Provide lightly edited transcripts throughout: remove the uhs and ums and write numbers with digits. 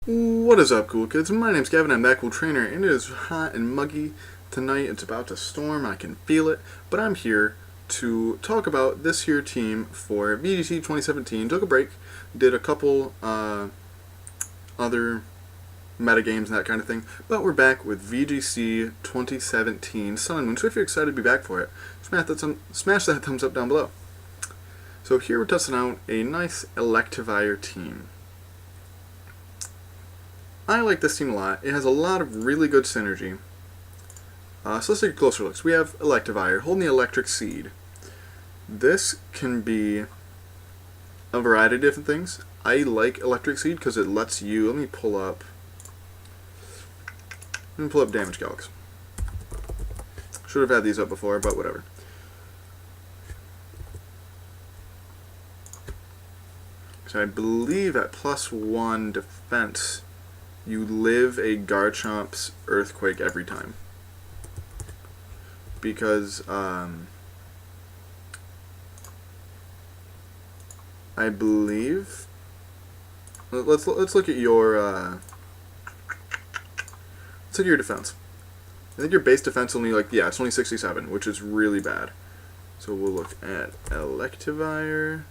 What is up, cool kids? My name's Gavin, I'm that cool trainer, and it is hot and muggy tonight. It's about to storm, I can feel it, but I'm here to talk about this here team for VGC 2017. Took a break, did a couple other meta games and that kind of thing, but we're back with VGC 2017 Sun and Moon, so if you're excited to be back for it, smash that thumbs up down below. So here we're testing out a nice Electivire team. I like this team a lot. It has a lot of really good synergy. So let's take a closer look. So we have Electivire holding the Electric Seed. This can be a variety of different things. I like Electric Seed because it lets you. Let me pull up damage calcs. Should have had these up before, but whatever. So I believe at +1 defense, you live a Garchomp's Earthquake every time. Because, I believe... Let's look at your, let's look at your defense. I think your base defense only, it's only 67, which is really bad. So we'll look at Electivire.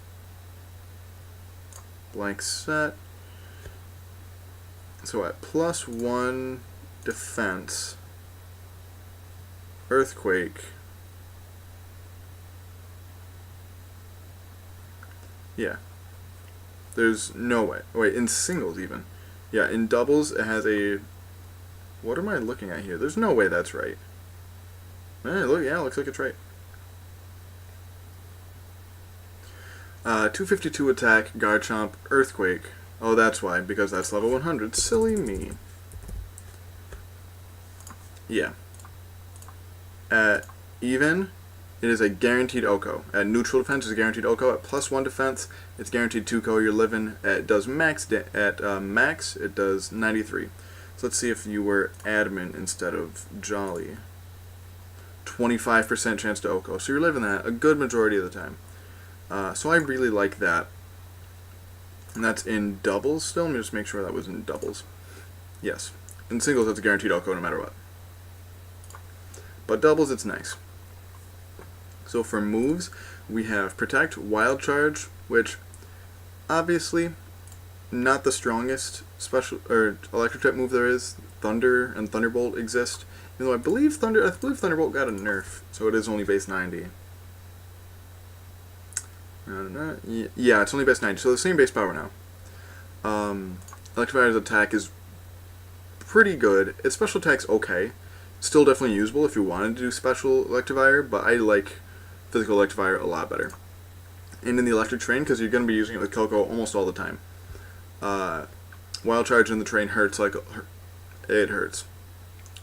Blank set. So at +1 defense, Earthquake, yeah, there's no way. Wait, in singles even. Yeah, in doubles it has a, what am I looking at here? There's no way that's right. It looks like it's right. 252 attack, Garchomp, Earthquake. Oh, that's why, because that's level 100. Silly me. Yeah. At even, it is a guaranteed OHKO. At neutral defense, it's a guaranteed OHKO. At +1 defense, it's guaranteed 2KO. You're living. It does max. Max, it does 93. So let's see if you were adamant instead of jolly. 25% chance to OHKO. So you're living that a good majority of the time. So I really like that. And that's in doubles still? Let me just make sure that was in doubles. Yes. In singles, it's a guaranteed OHKO no matter what. But doubles, it's nice. So for moves, we have Protect, Wild Charge, which obviously not the strongest special or electric type move there is. Thunder and Thunderbolt exist. Even though I believe Thunderbolt got a nerf, so it is only base 90. Yeah, it's only base 90, so the same base power now. Electivire's attack is pretty good. Its special attack's okay. Still definitely usable if you wanted to do special Electivire, but I like physical Electivire a lot better. And in the electric train, because you're going to be using it with Coco almost all the time. Wild Charge in the train hurts like it hurts.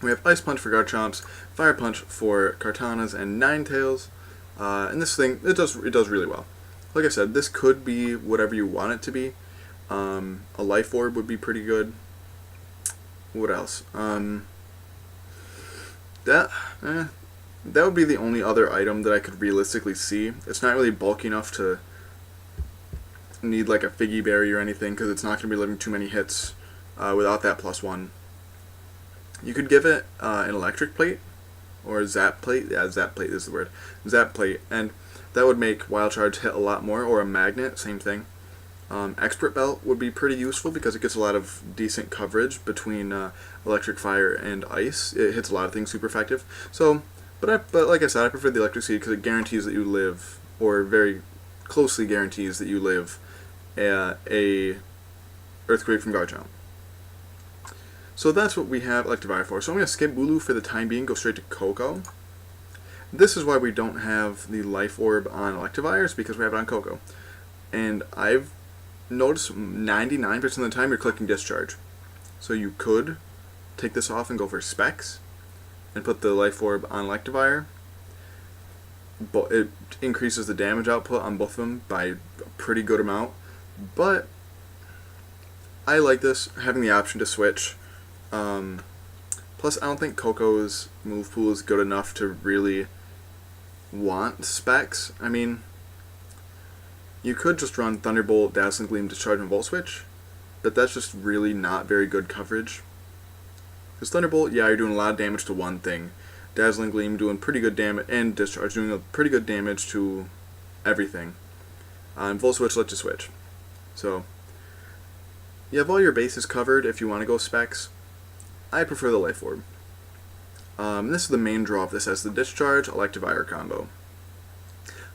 We have Ice Punch for Garchomps, Fire Punch for Kartanas and Ninetales, and this thing it does really well. Like I said, this could be whatever you want it to be. A Life Orb would be pretty good. What else? That would be the only other item that I could realistically see. It's not really bulky enough to need like a Figgy Berry or anything, because it's not going to be living too many hits without that +1. You could give it an Electric Plate, or Zap Plate. Yeah, Zap Plate is the word. Zap Plate, and that would make Wild Charge hit a lot more, or a Magnet, same thing. Expert Belt would be pretty useful because it gets a lot of decent coverage between electric, fire, and ice. It hits a lot of things super effective. So, but like I said, I prefer the Electric Seed because it guarantees that you live, or very closely guarantees that you live, a Earthquake from Garchomp. So that's what we have Electivire for. So I'm going to skip Wooloo for the time being, go straight to Coco. This is why we don't have the Life Orb on Electivire, because we have it on Coco. And I've noticed 99% of the time you're clicking Discharge. So you could take this off and go for Specs and put the Life Orb on Electivire. But it increases the damage output on both of them by a pretty good amount. But I like this, having the option to switch. Plus, I don't think Coco's move pool is good enough to really want specs. I mean, you could just run Thunderbolt, Dazzling Gleam, Discharge, and Volt Switch, but that's just really not very good coverage. Because Thunderbolt, yeah, you're doing a lot of damage to one thing. Dazzling Gleam doing pretty good damage, and Discharge doing a pretty good damage to everything. And Volt Switch lets you switch. So, you have all your bases covered if you want to go specs. I prefer the Life Orb. This is the main draw of this as the Discharge Electivire combo.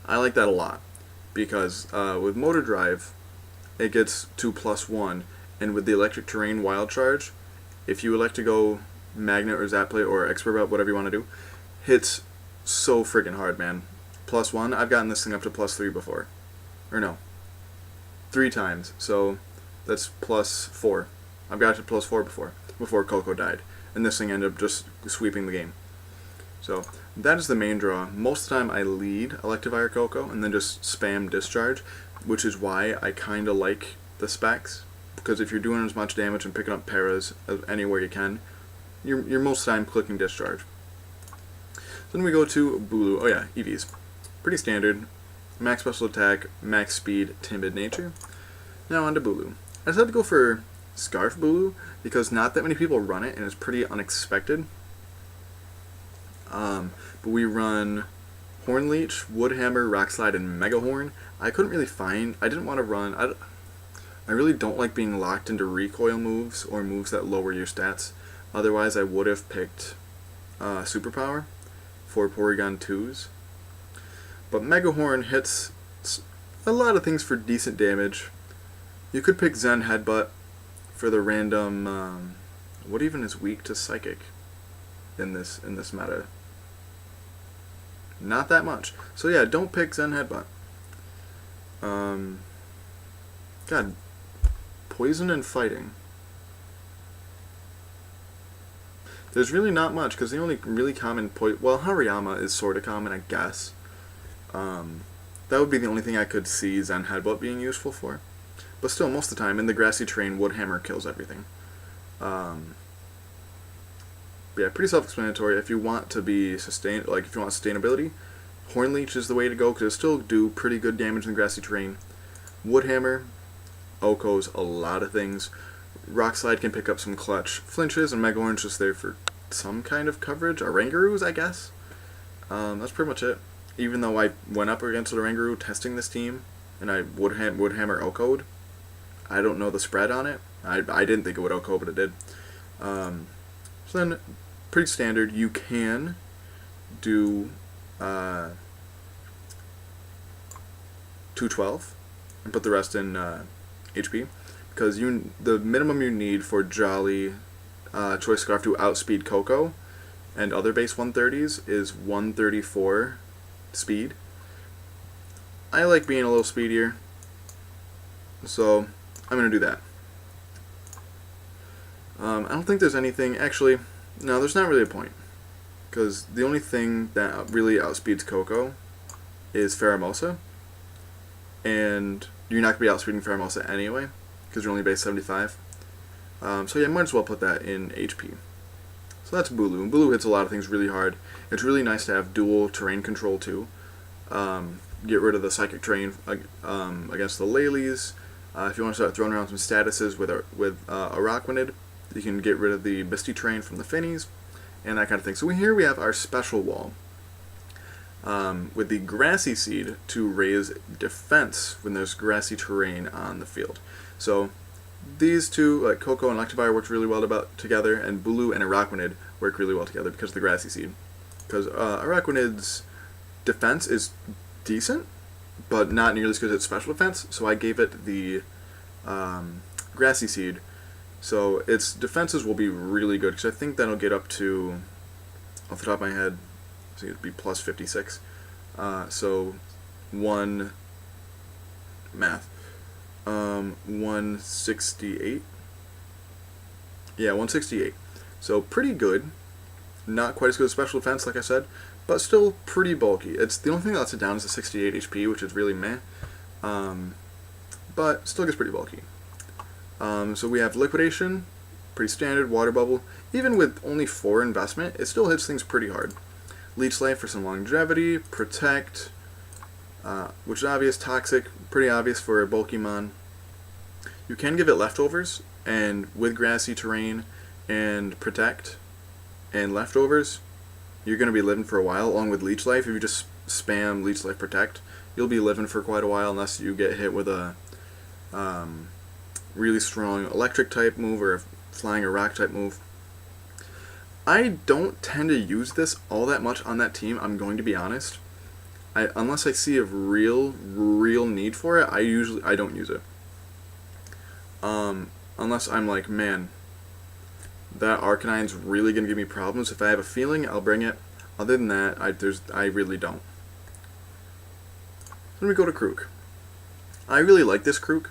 I like that a lot, because with Motor Drive, it gets to +1, and with the Electric Terrain Wild Charge, if you elect to go Magnet or Zap Plate or Expert Belt, whatever you want to do, hits so friggin' hard, man. +1, I've gotten this thing up to +3 before. Or no, 3 times, so that's +4. I've got it to +4 before Coco died, and this thing ended up just sweeping the game. So that is the main draw. Most of the time I lead Electivire Coco and then just spam Discharge, which is why I kind of like the specs, because if you're doing as much damage and picking up paras anywhere you can, you're most of the time clicking Discharge. So then we go to Bulu. Oh yeah, EVs. Pretty standard. Max special attack, max speed, timid nature. Now on to Bulu. I decided to go for Scarf Bulu because not that many people run it and it's pretty unexpected. But we run Horn Leech, Woodhammer, Rock Slide, and Mega Horn. I couldn't really find. I didn't want to run. I really don't like being locked into recoil moves or moves that lower your stats. Otherwise, I would have picked Superpower for Porygon 2s. But Mega Horn hits a lot of things for decent damage. You could pick Zen Headbutt for the random. What even is weak to Psychic in this meta? Not that much. So yeah, don't pick Zen Headbutt. God, Poison and Fighting. There's really not much, because the only really common well, Hariyama is sort of common, I guess. That would be the only thing I could see Zen Headbutt being useful for. But still, most of the time, in the grassy terrain, Woodhammer kills everything. Yeah, pretty self-explanatory. If you want to be if you want sustainability, Horn Leech is the way to go, because it'll still do pretty good damage in the grassy terrain. Woodhammer OHKOs a lot of things. Rock Slide can pick up some clutch flinches, and Mega Horn's just there for some kind of coverage. Orangaroos, I guess. That's pretty much it. Even though I went up against the Orangaroo testing this team, and I Woodhammer OHKO'd, I don't know the spread on it. I didn't think it would OHKO, but it did. So then, pretty standard. You can do 212 and put the rest in HP, because the minimum you need for Jolly Choice Scarf to outspeed Coco and other base 130s is 134 speed. I like being a little speedier, so I'm going to do that. I don't think there's anything, actually, no, there's not really a point, because the only thing that really outspeeds Coco is Pheromosa, and you're not going to be outspeeding Pheromosa anyway, because you're only base 75. So yeah, might as well put that in HP. So that's Bulu. Bulu hits a lot of things really hard. It's really nice to have dual terrain control too. Get rid of the Psychic Terrain against the Leleys. If you want to start throwing around some statuses with Araquanid, you can get rid of the Misty Terrain from the Finnies, and that kind of thing. So here we have our special wall with the Grassy Seed to raise defense when there's grassy terrain on the field. So these two, like Coco and Electivire, worked really well together, and Bulu and Araquanid work really well together because of the Grassy Seed. Because Araquanid's defense is decent, but not nearly as good as its special defense, so I gave it the Grassy Seed. So its defenses will be really good, because I think that'll get up to, off the top of my head, I think it'd be plus 56. So 168. Yeah, 168. So pretty good. Not quite as good as special defense, like I said, but still pretty bulky. It's the only thing that lets it down is the 68 HP, which is really meh. But still gets pretty bulky. So we have Liquidation, pretty standard, Water Bubble. Even with only 4 investment, it still hits things pretty hard. Leech Life for some longevity, Protect, which is obvious, Toxic, pretty obvious for a bulky mon. You can give it leftovers, and with grassy terrain and protect and leftovers, you're going to be living for a while, along with leech life. If you just spam leech life protect, you'll be living for quite a while unless you get hit with a really strong electric type move or a flying or rock type move. I don't tend to use this all that much on that team, I'm going to be honest. Unless I see a real need for it, I don't use it. Unless I'm like, man, that Arcanine's really going to give me problems. If I have a feeling, I'll bring it. Other than that, I really don't. Then we go to Krook. I really like this Krook.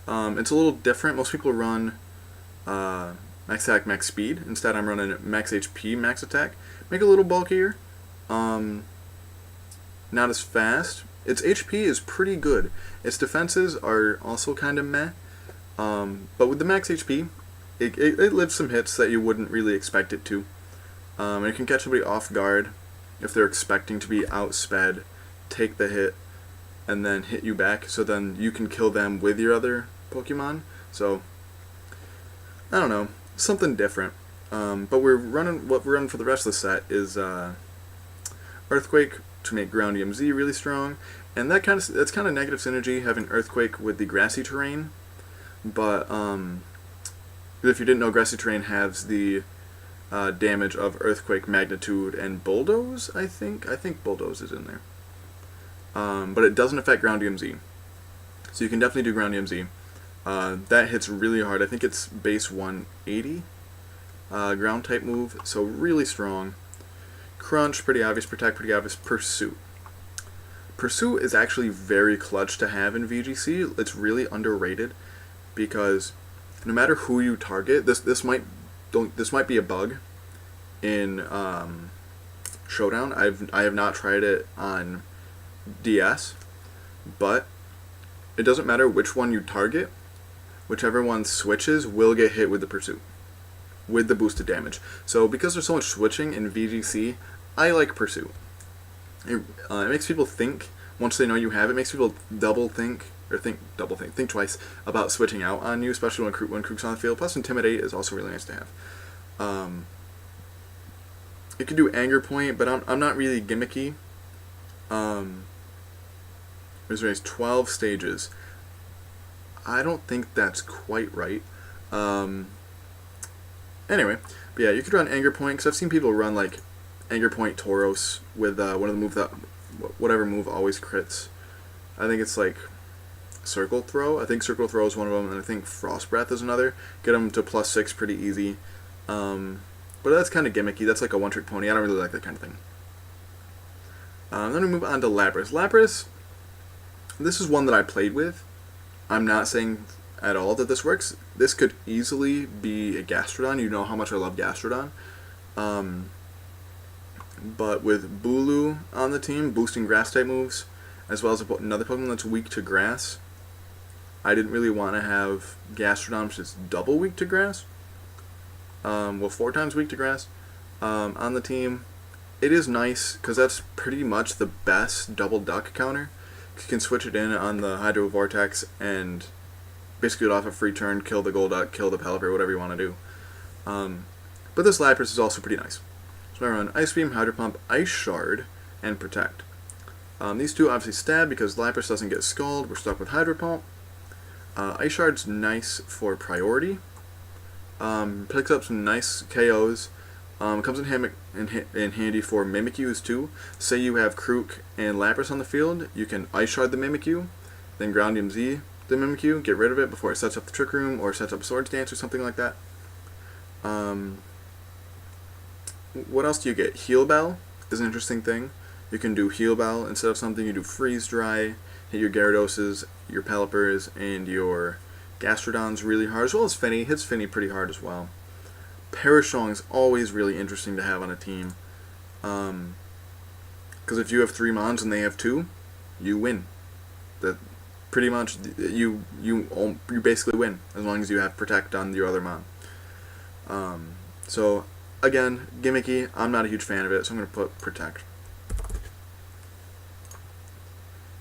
It's a little different. Most people run max attack, max speed. Instead, I'm running max HP, max attack. Make it a little bulkier. Not as fast. Its HP is pretty good. Its defenses are also kind of meh. But with the max HP, it lives some hits that you wouldn't really expect it to. It can catch somebody off guard if they're expecting to be outsped, take the hit, and then hit you back, so then you can kill them with your other Pokemon. So, I don't know, something different. But what we're running for the rest of the set is Earthquake to make Ground EMZ really strong, and that's kind of negative synergy having Earthquake with the grassy terrain. But if you didn't know, grassy terrain has the damage of Earthquake, Magnitude, and Bulldoze. I think Bulldoze is in there. But it doesn't affect Ground EMZ. So you can definitely do Ground EMZ. That hits really hard. I think it's base 180 ground type move, so really strong. Crunch, pretty obvious. Protect, pretty obvious. Pursuit. Pursuit is actually very clutch to have in VGC. It's really underrated because no matter who you target, this might be a bug in Showdown. I have not tried it on DS, but it doesn't matter which one you target, whichever one switches will get hit with the Pursuit, with the boosted damage. So because there's so much switching in VGC, I like Pursuit. It makes people think, once they know you have it, makes people think twice about switching out on you, especially when Krook's on the field. Plus Intimidate is also really nice to have. It could do Anger Point, but I'm not really gimmicky. There's 12 stages. I don't think that's quite right. Anyway, but yeah, you could run Anger Point, because I've seen people run like Anger Point Tauros with one of the moves that, whatever move always crits. I think it's like Circle Throw. I think Circle Throw is one of them, and I think Frost Breath is another. Get them to +6 pretty easy. But that's kind of gimmicky. That's like a one-trick pony. I don't really like that kind of thing. Then we move on to Lapras. Lapras, this is one that I played with. I'm not saying at all that this works. This could easily be a Gastrodon. You know how much I love Gastrodon. But with Bulu on the team, boosting grass-type moves, as well as another Pokemon that's weak to grass, I didn't really want to have Gastrodon, which is double weak to grass. 4 times weak to grass on the team. It is nice, because that's pretty much the best double duck counter. You can switch it in on the Hydro Vortex and basically get off a free turn, kill the Golduck, kill the Pelipper, whatever you want to do. But this Lapras is also pretty nice. So I run Ice Beam, Hydro Pump, Ice Shard, and Protect. These two obviously stab because Lapras doesn't get Scald. We're stuck with Hydro Pump. Ice Shard's nice for priority. Picks up some nice KOs. Comes in handy for Mimikyus too. Say you have Krook and Lapras on the field, you can Ice Shard the Mimikyu, then Ground EMZ the Mimikyu, get rid of it before it sets up the Trick Room or sets up Swords Dance or something like that. What else do you get? Heal Bell is an interesting thing. You can do Heal Bell instead of something. You do Freeze Dry, hit your Gyarados, your Pelipers, and your Gastrodons really hard, as well as Finny. Hits Finny pretty hard as well. Parashong is always really interesting to have on a team. Because if you have 3 Mons and they have 2, you win. That pretty much you basically win as long as you have Protect on your other Mon. So again, gimmicky. I'm not a huge fan of it, so I'm going to put Protect.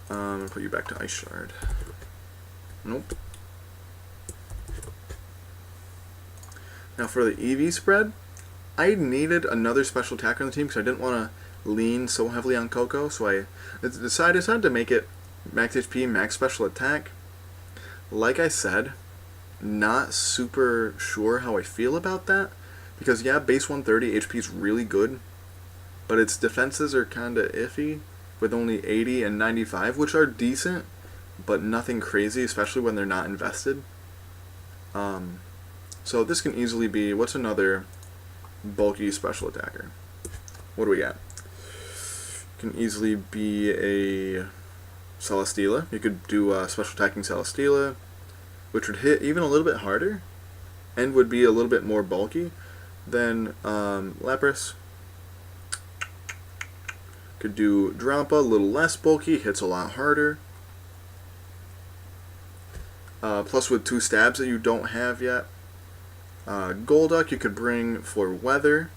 I'm going to put you back to Ice Shard. Nope. Now for the EV spread, I needed another special attacker on the team because I didn't want to lean so heavily on Coco, so I decided to make it max HP, max special attack. Like I said, not super sure how I feel about that, because yeah, base 130 HP is really good, but its defenses are kinda iffy, with only 80 and 95, which are decent, but nothing crazy, especially when they're not invested. So this can easily be, what's another bulky special attacker? What do we got? Can easily be a Celesteela. You could do special attacking Celesteela, which would hit even a little bit harder, and would be a little bit more bulky than Lapras. Could do Drampa, a little less bulky, hits a lot harder. Plus with 2 stabs that you don't have yet. Golduck you could bring for weather,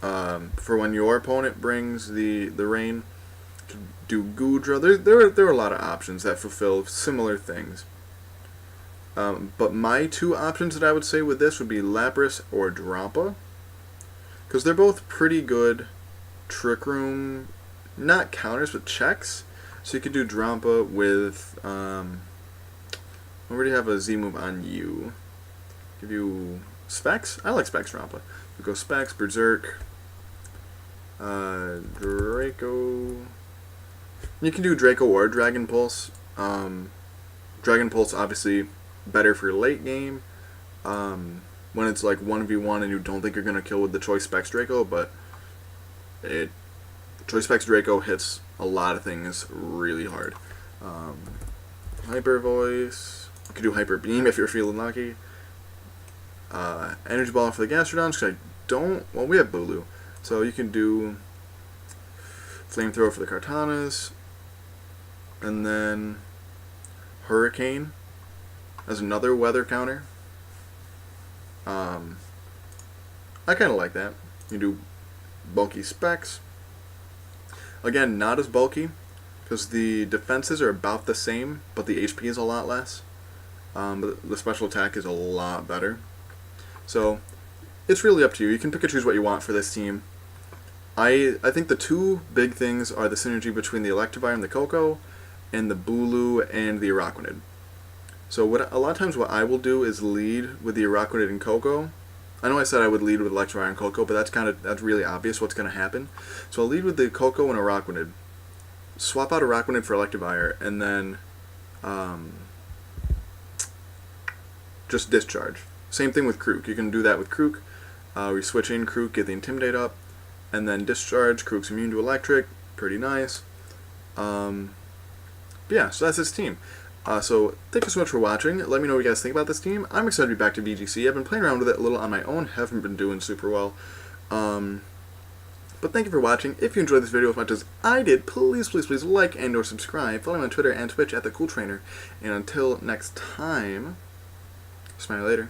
for when your opponent brings the rain. You could do Goodra. There are a lot of options that fulfill similar things. But my 2 options that I would say with this would be Lapras or Drampa, because they're both pretty good Trick Room, not counters, but checks. So you could do Drampa with, I already have a Z move on you. Give you Specs? I like Specs Drampa. We go Specs, Berserk, Draco. You can do Draco or Dragon Pulse. Dragon Pulse obviously better for late game, when it's like 1v1 and you don't think you're going to kill with the Choice Specs Draco, but Choice Specs Draco hits a lot of things really hard. Hyper Voice. You can do Hyper Beam if you're feeling lucky. Energy Ball for the Gastrodons, because I don't... Well, we have Bulu. So you can do Flamethrower for the Kartanas. And then Hurricane as another weather counter. I kind of like that. You do bulky Specs. Again, not as bulky, because the defenses are about the same, but the HP is a lot less. But the special attack is a lot better. So, it's really up to you. You can pick and choose what you want for this team. I think the 2 big things are the synergy between the Electivire and the Coco, and the Bulu and the Araquanid. So a lot of times what I will do is lead with the Araquanid and Coco. I know I said I would lead with Electivire and Coco, but that's really obvious what's going to happen. So I'll lead with the Coco and Araquanid, swap out Araquanid for Electivire, and then just discharge. Same thing with Krook. You can do that with Krook. We switch in Krook, get the Intimidate up, and then discharge. Krook's immune to electric. Pretty nice. But yeah, so that's this team. So thank you so much for watching. Let me know what you guys think about this team. I'm excited to be back to VGC. I've been playing around with it a little on my own. Haven't been doing super well. But thank you for watching. If you enjoyed this video as much as I did, please like and or subscribe. Follow me on Twitter and Twitch at TheCoolTrainer. And until next time, smile later.